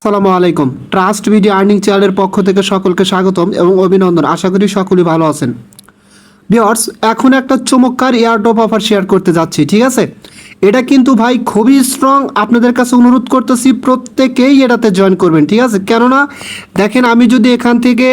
আসসালামু আলাইকুম। Trust video earning চ্যানেলের পক্ষ থেকে সকলকে স্বাগতম এবং অভিনন্দন। আশা করি সকলেই ভালো আছেন। ভিউয়ার্স, এখন একটা চমৎকার এয়ারড্রপ অফার শেয়ার করতে যাচ্ছি, ঠিক আছে? এটা কিন্তু ভাই খুবই স্ট্রং। আপনাদের কাছে অনুরোধ করতেছি প্রত্যেকেই এটাতে জয়েন করবেন, ঠিক আছে? কেননা দেখেন, আমি যদি এখান থেকে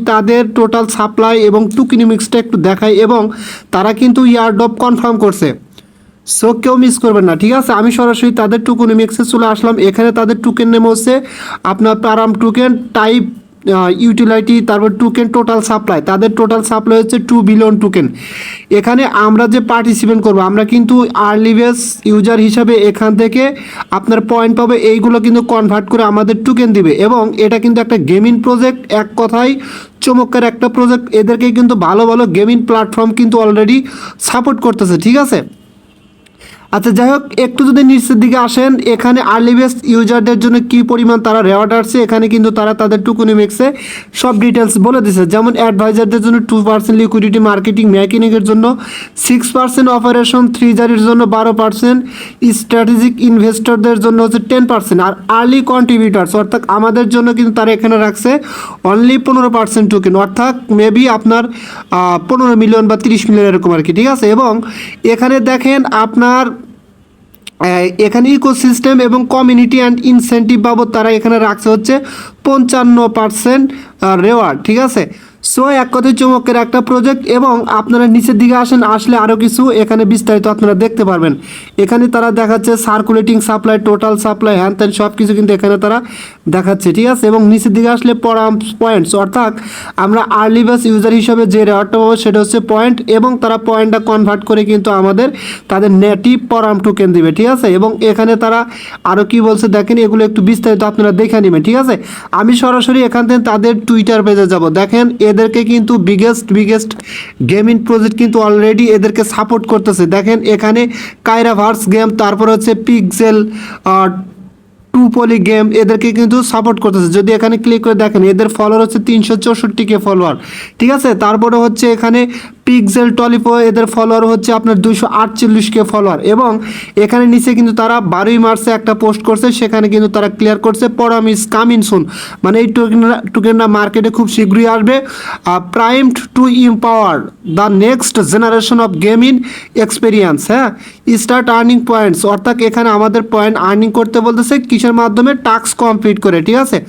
তাদের টোটাল সাপ্লাই এবং টুকিনিমিক্সটা একটু দেখাই, এবং তারা কিন্তু এয়ারড্রপ কনফার্ম করছে। সো কেউ মিস করবেন না, ঠিক আছে? আমি সরাসরি তাদের টোকেনিমিক্সে চলে আসলাম। এখানে তাদের টোকেন নেম হচ্ছে আপনার পারাম টোকেন টাইপ ইউটিলিটি, তারপর টোকেন টোটাল সাপ্লাই। তাদের টোটাল সাপ্লাই হচ্ছে 2 বিলিয়ন টোকেন। এখানে আমরা যে পার্টিসিপেট করব, আমরা কিন্তু আর্লি বেস ইউজার হিসাবে এখান থেকে আপনার পয়েন্ট পাবে, এইগুলো কিন্তু কনভার্ট করে আমাদের টোকেন দিবে। এবং এটা কিন্তু একটা গেমিং প্রজেক্ট, এক কথায় চমৎকার একটা প্রজেক্ট। এদেরকে কিন্তু ভালো ভালো গেমিং প্ল্যাটফর্ম কিন্তু অলরেডি সাপোর্ট করতেছে, ঠিক আছে? আচ্ছা, যাই হোক, একটু যদি নিচের দিকে আসেন, এখানে আর্লি বেস্ট ইউজারদের জন্য কি পরিমাণ তারা রেওয়ার্ড আসছে, এখানে কিন্তু তারা তাদের টোকেনিমিক্সে সব ডিটেলস বলে দিচ্ছে। যেমন অ্যাডভাইজারদের জন্য 2% লিকুইডিটি, মার্কেটিং মেকিংয়ের জন্য 6%, অপারেশন ট্রেজারির জন্য 12%, স্ট্র্যাটেজিক ইনভেস্টরদের জন্য হচ্ছে 10%, আর আর্লি কন্ট্রিবিউটার্স অর্থাৎ আমাদের জন্য কিন্তু তারা এখানে রাখছে অনলি 15% টোকেন, অর্থাৎ মেবি আপনার 15 মিলিয়ন বা 30 মিলিয়ন এরকম আর কি, ঠিক আছে? এবং এখানে দেখেন আপনার এখানে ইকোসিস্টেম এবং কমিউনিটি অ্যান্ড ইনসেন্টিভ বাবদ তারা এখানে রাখছে হচ্ছে 55% রেওয়ার্ড, ঠিক আছে? সো এক কথায় চমকের একটা প্রজেক্ট। এবং আপনারা নিচের দিকে আসলে আরও কিছু এখানে বিস্তারিত আপনারা দেখতে পারবেন। এখানে তারা দেখাচ্ছে সার্কুলেটিং সাপ্লাই, টোটাল সাপ্লাই, হ্যান ত্যান সব কিছু কিন্তু এখানে তারা দেখাচ্ছে, ঠিক আছে? এবং নিচের দিকে আসলে পয়েন্টস, অর্থাৎ আমরা আর্লি বেস ইউজার হিসাবে যে রেওয়ার্ডটা পাবো সেটা হচ্ছে পয়েন্ট, এবং তারা পয়েন্টটা কনভার্ট করে কিন্তু আমাদের তাদের নেটিভ পরাম টোকেন দিবে, ঠিক আছে? এবং এখানে তারা আরও কি বলছে দেখেন, এগুলো একটু বিস্তারিত আপনারা দেখে নেবেন, ঠিক আছে? আমি সরাসরি এখান থেকে তাদের টুইটার পেজে যাব। দেখেন, এদেরকে কিন্তু বিগেস্ট গেমিং প্রজেক্ট কিন্তু অলরেডি এদেরকে সাপোর্ট করতেছে। দেখেন, এখানে কাইরাভার্স গেম, তারপর হচ্ছে পিক্সেল টু পলি গেম এদেরকে কিন্তু সাপোর্ট করতেছে। যদি এখানে ক্লিক করে দেখেন, এদের ফলোয়ার হচ্ছে 364K ফলোয়ার, ঠিক আছে? তারপরে হচ্ছে এখানে পিক্সেল টলিপো, এদের ফলোয়ার হচ্ছে আপনার 248K ফলোয়ার। এবং এখানে নিচে কিন্তু তারা 12ই মার্চে একটা পোস্ট করছে, সেখানে কিন্তু তারা ক্লিয়ার করছে পরাম ইজ কামিং সুন, মানে এই টোকেনটা মার্কেটে খুব শীঘ্রই আসবে। Primed to empower the next generation of gaming experience. হ্যাঁ, স্টার্ট আর্নিং পয়েন্টস, অর্থাৎ এখানে আমাদের পয়েন্ট আর্নিং করতে বলতেছে কিসের মাধ্যমে? টাস্ক কমপ্লিট করে, ঠিক আছে?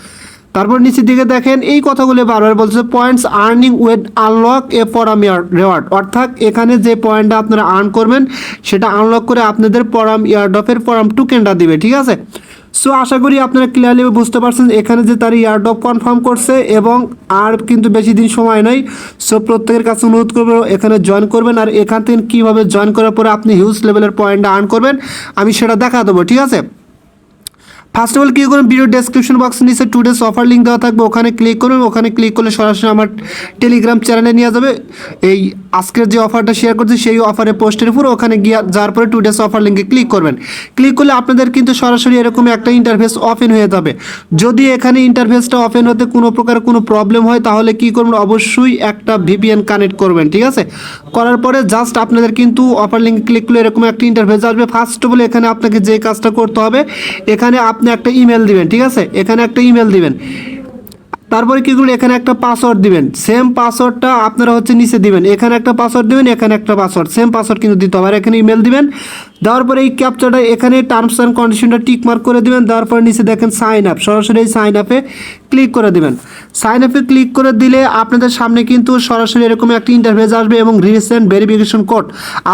তারপর নিচের দিকে দেখেন, এই কথাগুলো বারবার বলছে points earning with unlock a পরাম রেওয়ার্ড, অর্থাৎ এখানে যে পয়েন্টটা আপনারা আর্ন করবেন সেটা আনলক করে আপনাদের পরাম ইয়ারড্রপের পরাম টোকেনটা দিবে, ঠিক আছে? সো আশা করি আপনারা ক্লিয়ারলি বুঝতে পারছেন এখানে যে তারা ইয়ারড্রপ কনফার্ম করছে, এবং আর কিন্তু বেশি দিন সময় নেই। সো প্রত্যেকের কাছে অনুরোধ করবো এখানে জয়েন করবেন। আর এখান থেকে কীভাবে জয়েন করার পরে আপনি হিউজ লেভেলের পয়েন্টটা আর্ন করবেন আমি সেটা দেখা দেবো, ঠিক আছে? ফার্স্ট অফ অল কী করুন, ভিডিও ডেসক্রিপশন বক্সের নিচে টুডেস অফার লিঙ্ক দেওয়া থাকবে, ওখানে ক্লিক করুন। ওখানে ক্লিক করলে সরাসরি আমার টেলিগ্রাম চ্যানেলে নিয়ে যাবে। এই আজকের যে অফারটা শেয়ার করছি সেই অফারের পোস্টের উপর ওখানে গিয়ে যাওয়ার পরে টুডেস অফার লিঙ্কে ক্লিক করবেন। ক্লিক করলে আপনাদের কিন্তু সরাসরি এরকম একটা ইন্টারফেস ওপেন হয়ে যাবে। যদি এখানে ইন্টারফেসটা ওপেন হতে কোনো প্রকার কোনো প্রবলেম হয় তাহলে কী করবেন, অবশ্যই একটা ভিপিএন কানেক্ট করবেন, ঠিক আছে? করার পরে জাস্ট আপনাদের কিন্তু অফার লিঙ্কে ক্লিক করলে এরকম একটা ইন্টারফেস আসবে। ফার্স্ট অফ অল এখানে আপনাকে যে কাজটা করতে হবে, এখানে আপনি একটা ইমেল দিবেন, ঠিক আছে? এখানে একটা ইমেল দিবেন, তারপরে কী করবেন, এখানে একটা পাসওয়ার্ড দিবেন। সেম পাসওয়ার্ডটা আপনারা হচ্ছে নিচে দিবেন। এখানে একটা পাসওয়ার্ড দিবেন, এখানে একটা পাসওয়ার্ড, সেম পাসওয়ার্ড কিন্তু দিতে হবে। আর এখানে ইমেল দিবেন, দেওয়ার পরে এই ক্যাপচারটা এখানে টার্মস অ্যান্ড কন্ডিশনটা টিক মার্ক করে দিবেন। দেওয়ার পরে নিচে দেখেন সাইন আপ, সরাসরি এই সাইন আপে ক্লিক করে দিবেন। সাইন আপে ক্লিক করে দিলে আপনাদের সামনে কিন্তু সরাসরি এরকম একটা ইন্টারফেস আসবে, এবং রিসেন্ট ভেরিফিকেশন কোড,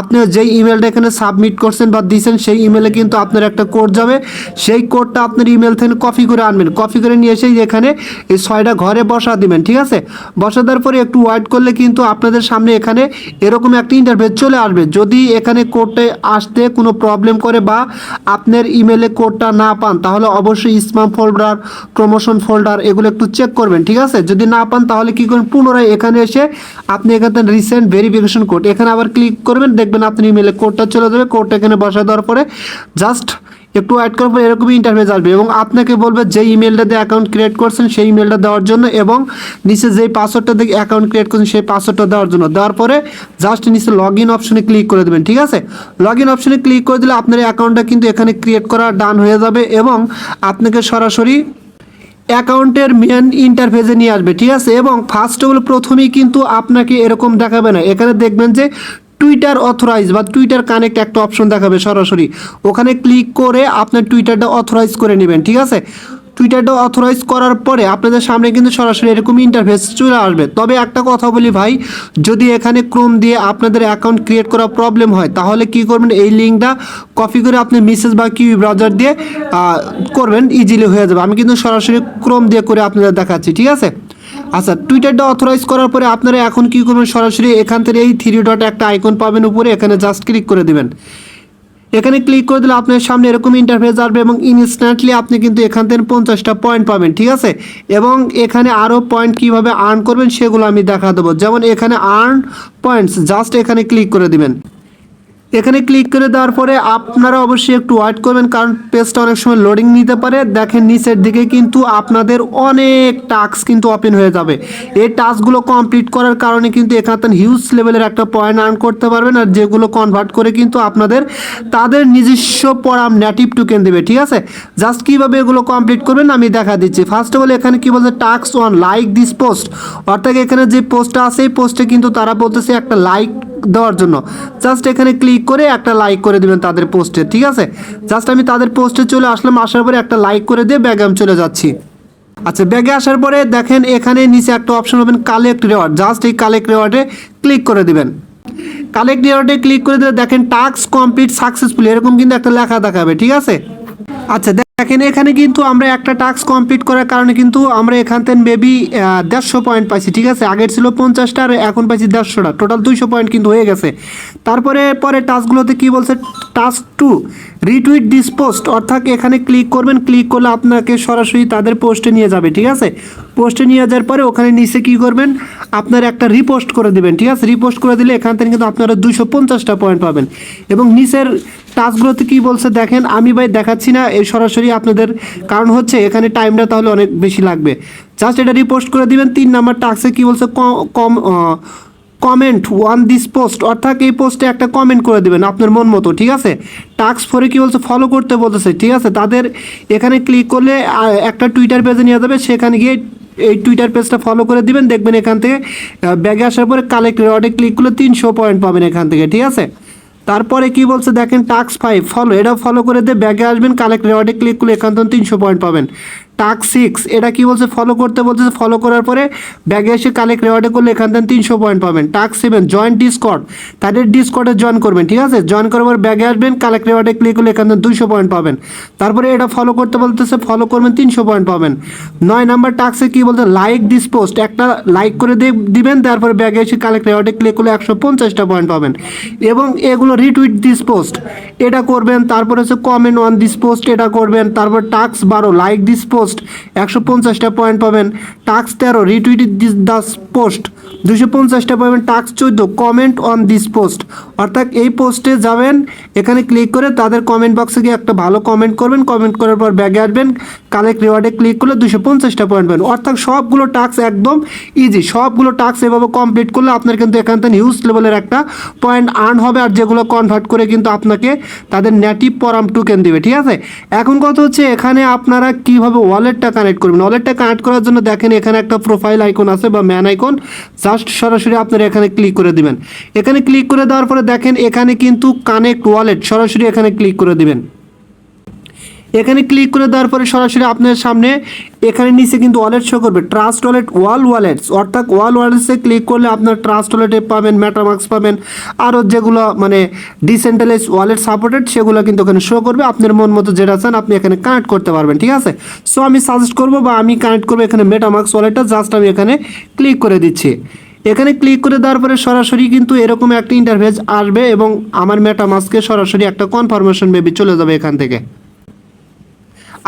আপনি যেই ইমেলটা এখানে সাবমিট করছেন বা দিয়েছেন সেই ইমেলে কিন্তু আপনার একটা কোড যাবে। সেই কোডটা আপনার ইমেল থেকে কপি করে আনবেন, কপি করে নিয়ে এসে এখানে এই 6টা ঘরে বসা দিবেন, ঠিক আছে? বসা দেওয়ার পরে একটু ওয়েট করলে কিন্তু আপনাদের সামনে এখানে এরকম একটা ইন্টারফেস চলে আসবে। যদি এখানে কোডটা আসতে কোনো প্রবলেম করে বা আপনার ইমেলে কোডটা না পান তাহলে অবশ্যই স্প্যাম ফোল্ডার, প্রমোশন ফোল্ডার এগুলো একটু চেক করবেন, ঠিক আছে? যদি না পান তাহলে কী করবেন, পুনরায় এখানে এসে আপনি এখানে রিসেন্ট ভেরিফিকেশন কোড এখানে আবার ক্লিক করবেন, দেখবেন আপনার ইমেলে কোডটা চলে যাবে। কোডটা এখানে বসা দেওয়ার পরে জাস্ট একটু ওয়েট করার পর এরকমই ইন্টারফেস আসবে, এবং আপনাকে বলবে যে ইমেলটা দিয়ে অ্যাকাউন্ট ক্রিয়েট করছেন সেই ইমেলটা দেওয়ার জন্য, এবং নিচে যেই পাসওয়ার্ডটা দিয়ে অ্যাকাউন্ট ক্রিয়েট করছেন সেই পাসওয়ার্ডটা দেওয়ার জন্য। দেওয়ার পরে জাস্ট নিচে লগ ইন অপশনে ক্লিক করে দেবেন, ঠিক আছে? লগ ইন অপশনে ক্লিক করে দিলে আপনার অ্যাকাউন্টটা কিন্তু এখানে ক্রিয়েট করা ডান হয়ে যাবে, এবং আপনাকে সরাসরি অ্যাকাউন্টের মেন ইন্টারফেসে নিয়ে আসবে, ঠিক আছে। এবং ফার্স্ট অফ অল প্রথমেই কিন্তু আপনাকে এরকম দেখাবে না, এখানে দেখবেন যে টুইটার অথরাইজ বা টুইটার কানেক্ট একটা অপশন দেখাবে সরাসরি, ওখানে ক্লিক করে আপনার টুইটারটা অথরাইজ করে নেবেন, ঠিক আছে। টুইটারটা অথরাইজ করার পরে আপনাদের সামনে কিন্তু সরাসরি এরকম ইন্টারফেস চলে আসবে। তবে একটা কথা বলি ভাই, যদি এখানে ক্রোম দিয়ে আপনাদের অ্যাকাউন্ট ক্রিয়েট করা প্রবলেম হয় তাহলে কি করবেন, এই লিঙ্কটা কপি করে আপনি মেসেজ বা কিউ ব্রাউজার দিয়ে করবেন, ইজিলি হয়ে যাবে। আমি কিন্তু সরাসরি ক্রোম দিয়ে করে আপনাদের দেখাচ্ছি, ঠিক আছে। আচ্ছা, টুইটারটা অথরাইজ করার পরে আপনারা এখন কি করবেন, সরাসরি এখান থেকে এই থ্রি ডট একটা আইকন পাবেন উপরে, এখানে জাস্ট ক্লিক করে দিবেন। এখানে ক্লিক করে দিলে আপনার সামনে এরকম ইন্টারফেস আসবে এবং ইনস্ট্যান্টলি আপনি কিন্তু এখান থেকে 50টা পয়েন্ট পাবেন, ঠিক আছে। এবং এখানে আরও পয়েন্ট কীভাবে আর্ন করবেন সেগুলো আমি দেখা দেবো। যেমন এখানে আর্ন পয়েন্টস, জাস্ট এখানে ক্লিক করে দিবেন। এখানে ক্লিক করে দেওয়ার পরে আপনারা অবশ্যই একটু ওয়েট করবেন, কারণ পেজটা অনেক সময় লোডিং নিতে পারে। দেখেন নিচের দিকে কিন্তু আপনাদের অনেক টাস্ক কিন্তু ওপেন হয়ে যাবে। এই টাস্কগুলো কমপ্লিট করার কারণে কিন্তু এখানে হিউজ লেভেলের একটা পয়েন্ট আর্ন করতে পারবেন, আর যেগুলো কনভার্ট করে কিন্তু আপনাদের তাদের নিজস্ব পরাম নেটিভ টোকেন দেবে, ঠিক আছে। জাস্ট কীভাবে এগুলো কমপ্লিট করবেন আমি দেখা দিচ্ছি। ফার্স্ট অফ অল এখানে কী বলছে, task one like this post, অর্থাৎ এখানে যে পোস্টটা আছে এই পোস্টে কিন্তু তারা বলতেছে একটা লাইক দেওয়ার জন্য। জাস্ট এখানে ক্লিক করে একটা লাইক করে দিবেন তাদের পোস্টে, ঠিক আছে। জাস্ট আমি তাদের পোস্টে চলে আসলাম, আসার পরে একটা লাইক করে দিয়ে ব্যাগে আমি চলে যাচ্ছি। আচ্ছা, ব্যাগে আসার পরে দেখেন এখানে নিচে একটা অপশন পাবেন কালেক্ট রিওয়ার্ড, জাস্ট এই কালেক্ট রিওয়ার্ডে ক্লিক করে দিবেন। কালেক্ট রিওয়ার্ডে ক্লিক করে দিলে দেখেন টাস্ক কমপ্লিট সাকসেসফুলি এরকম কিন্তু একটা লেখা দেখাবে, ঠিক আছে। আচ্ছা দেখেন এখানে কিন্তু আমরা একটা টাস্ক কমপ্লিট করার কারণে কিন্তু আমরা এখান থেকে মেবি 150 পয়েন্ট পাইছি, ঠিক আছে। আগের ছিল 50টা আর এখন পাইছি 150টা, টোটাল 200 পয়েন্ট কিন্তু হয়ে গেছে। তারপরে পরে টাস্কগুলোতে কি বলছে, টাস্ক 2 রিটুইট দিস পোস্ট, অর্থাৎ এখানে ক্লিক করবেন, ক্লিক করলে আপনাকে সরাসরি তাদের পোস্টে নিয়ে যাবে, ঠিক আছে। পোস্টে নিয়ে যাওয়ার পরে ওখানে নিচে কি করবেন, আপনার একটা রিপোস্ট করে দিবেন, ঠিক আছে। রিপোস্ট করে দিলে এখান থেকে কিন্তু আপনারা 250টা পয়েন্ট পাবেন। এবং নিচের টাস্কগুলোতে কি বলছে দেখেন, আমি ভাই দেখাচ্ছি না এই সরাসরি আপনাদের, কারণ হচ্ছে এখানে টাইমটা তাহলে অনেক বেশি লাগবে। জাস্ট এটা রিপোস্ট করে দিবেন। 3 নাম্বার টাস্কে কি বলছে, কমেন্ট ওয়ান দিস পোস্ট, অর্থাৎ এই পোস্টে একটা কমেন্ট করে দিবেন আপনার মন মতো, ঠিক আছে। টাস্ক 4 কি বলছে, ফলো করতে বলতেছে, ঠিক আছে। তাদের এখানে ক্লিক করলে একটা টুইটার পেজে নিয়ে যাবে, সেখানে গিয়ে এই টুইটার পেজটা ফলো করে দিবেন। দেখবেন এখান থেকে ব্যাগে আসার পরে কালেক্ট রিওয়ার্ডে ক্লিক করলে 300 পয়েন্ট পাবেন এখান থেকে, ঠিক আছে। তারপরে কি বলছে দেখেন টাস্ক 5 ফলো, এটা ফলো করে দিয়ে ব্যাগে আসবেন, কালেক্ট রিওয়ার্ডে ক্লিক করলে এখান থেকে 300 পয়েন্ট পাবেন। টাস্ক 6 এটা কি বলছে, ফলো করতে বলছে, ফলো করার পরে ব্যাগে এসে কালেক্ট রিওয়ার্ডে করলে এখান থেকে 300 পয়েন্ট পাবেন। টাস্ক 7 জয়েন ডিসকর্ড, তাদের ডিসকর্ডে জয়েন করবেন, ঠিক আছে। জয়েন করার পর ব্যাগে আসবেন, কালেক্ট রিওয়ার্ডে ক্লিক করলে এখান থেকে 200 পয়েন্ট পাবেন। তারপরে এটা ফলো করতে বলতেছে, ফলো করবেন, 300 পয়েন্ট পাবেন। 9 নাম্বার টাস্কে কি বলতে, লাইক দিস পোস্ট, একটা লাইক করে দিবেন, তারপরে ব্যাগে এসে কালেক্ট রিওয়ার্ডে ক্লিক করলে 150টা পয়েন্ট পাবেন। এবং এগুলো রিটুইট দিস পোস্ট এটা করবেন, তারপর হচ্ছে কমেন্ট অন দিস পোস্ট এটা করবেন। তারপর টাস্ক 12 লাইক দিস পোস্ট 150টা পয়েন্ট পাবেন। টাস্ক 13 রিটুইট দিস পোস্ট 250টা পাবেন। Task 14 comment on this post, অর্থাৎ এই পোস্টে যাবেন, এখানে ক্লিক করে তাদের কমেন্ট বক্সে গিয়ে একটা ভালো কমেন্ট করবেন, কমেন্ট করার পর ব্যাগে আসবেন, কালেক্ট রিওয়ার্ডে ক্লিক করলে 250টা পয়েন্ট পাবেন। অর্থাৎ সবগুলো টাস্ক একদম ইজি, সবগুলো টাস্ক এভাবে কমপ্লিট করলে আপনার কিন্তু এখান থেকে হিউজ লেভেলের একটা পয়েন্ট আর্ন হবে, আর যেগুলো কনভার্ট করে কিন্তু আপনাকে তাদের নেটিভ পরাম টোকেন দিবে, ঠিক আছে। এখন কথা হচ্ছে এখানে আপনারা কিভাবে ওয়ালেটটা কানেক্ট করবেন। ওয়ালেটটা কানেক্ট করার জন্য দেখেন এখানে একটা প্রোফাইল আইকন আছে বা ম্যান আইকন, জাস্ট সরাসরি আপনারা এখানে ক্লিক করে দিবেন। এখানে ক্লিক করে দেওয়ার পরে দেখেন এখানে কিন্তু কানেক্ট ওয়ালেট, সরাসরি এখানে ক্লিক করে দিবেন। এখানে ক্লিক করে দেওয়ার পরে সরাসরি আপনার সামনে এখানে নিচে কিন্তু ওয়ালেট শো করবে, ট্রাস্ট ওয়ালেট, ওয়ালেটস, অর্থাৎ ওয়ালেটসে ক্লিক করলে আপনার ট্রাস্ট ওয়ালেটে পাবেন, মেটামাস্ক পাবেন, আরও যেগুলো মানে ডিসেন্ট্রালাইজ ওয়ালেট সাপোর্টেড সেগুলো কিন্তু এখানে শো করবে। আপনার মন মতো যেটা চান আপনি এখানে কানেক্ট করতে পারবেন, ঠিক আছে। সো আমি সাজেস্ট করবো বা আমি কানেক্ট করবো এখানে মেটামাস্ক ওয়ালেটটা, জাস্ট আমি এখানে ক্লিক করে দিচ্ছি। এখানে ক্লিক করে দেওয়ার পরে সরাসরি কিন্তু এরকম একটা ইন্টারফেস আসবে এবং আমার মেটামাস্কে সরাসরি একটা কনফার্মেশন মেবি চলে যাবে এখান থেকে।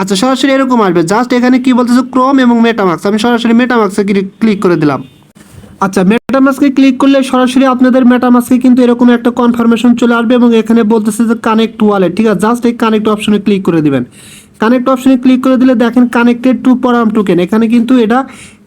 আচ্ছা, সরাসরি এরকম আসবে। জাস্ট এখানে কি বলতেছে ক্রোম এবং মেটামাস্ক, আমি সরাসরি মেটামাস্কে ক্লিক করে দিলাম। আচ্ছা, মেটামাস্কে ক্লিক করলে সরাসরি আপনাদের মেটামাস্কে কিন্তু এরকম একটা কনফার্মেশন চলে আসবে এবং এখানে বলতেছে যে কানেক্ট ওয়ালেট, ঠিক আছে। জাস্ট এই কানেক্ট অপশনে ক্লিক করে দিবেন। কানেক্ট অপশনে ক্লিক করে দিলে দেখেন কানেক্টেড টু পরাম টোকেন, এখানে কিন্তু এটা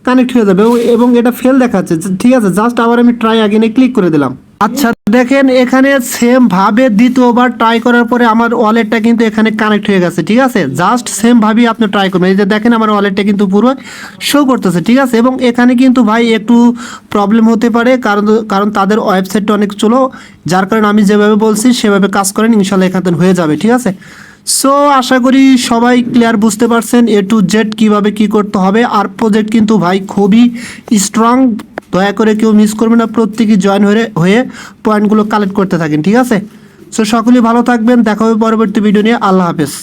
কানেক্ট হয়ে যাবে এবং এটা ফেল দেখাচ্ছে, ঠিক আছে। জাস্ট আবার আমি ট্রাই আগেনে ক্লিক করে দিলাম। আচ্ছা দেখেন এখানে সেম ভাবে দ্বিতীয়বার ট্রাই করার পরে আমার ওয়ালেটটা কিন্তু এখানে কানেক্ট হয়ে গেছে, ঠিক আছে। জাস্ট সেম ভাবেই আপনি ট্রাই করবেন। এই যে দেখেন আমার ওয়ালেটটা কিন্তু পুরো শো করতেছে, ঠিক আছে। এবং এখানে কিন্তু ভাই একটু প্রবলেম হতে পারে, কারণ কারণ তাদের ওয়েবসাইটটা অনেক চলো, যার কারণে আমি যেভাবে বলছি সেভাবে কাজ করেন, ইনশাল্লাহ এখান থেকে হয়ে যাবে, ঠিক আছে। সো আশা করি সবাই ক্লিয়ার বুঝতে পারছেন এ টু জেড কীভাবে কী করতে হবে। আর প্রজেক্ট কিন্তু ভাই খুবই স্ট্রং, দয়া করে কেউ মিস করবে না, প্রত্যেকেই জয়েন হয়ে পয়েন্টগুলো কালেক্ট করতে থাকেন, ঠিক আছে। সো সকলেই ভালো থাকবেন, দেখা হবে পরবর্তী ভিডিও নিয়ে। আল্লাহ হাফেজ।